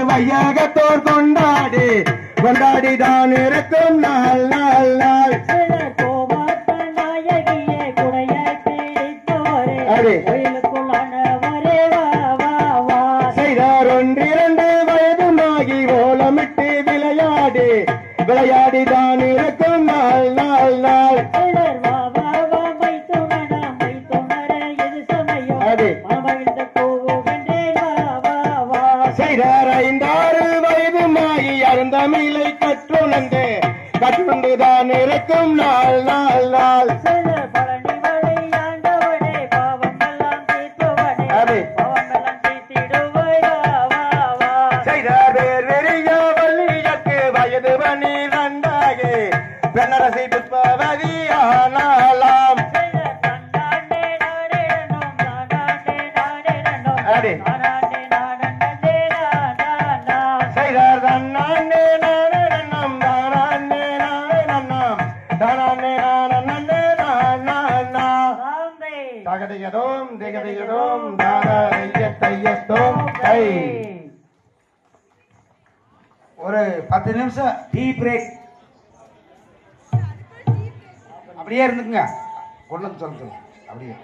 வையகத்தோர் கொண்டாடி கொண்டாடி தான் இருக்கும் நாள் நாள் நாள் நாயகியே குடையை பிடித்தவரே செய்தார் ஒன்றிரண்டு வயதுமாகி ஓலமிட்டு விளையாடி விளையாடி தான் இருக்கும் நாள் நாள் நாள் ஐந்தாறு வயதுமாகி அருந்தமிழை கற்றுணர்ந்து கற்றுண்டுதான் இருக்கும் நாள் நாள் நாள் வயது பணி நன்றாகி பெண்ணரசை புஷ்பவதி ஆனாலாம் ஒரு 10 நிமிஷம் டீ பிரேக் அப்படியே இருந்துக்குங்க கொண்டு வந்து சொல்லுங்க அப்படியே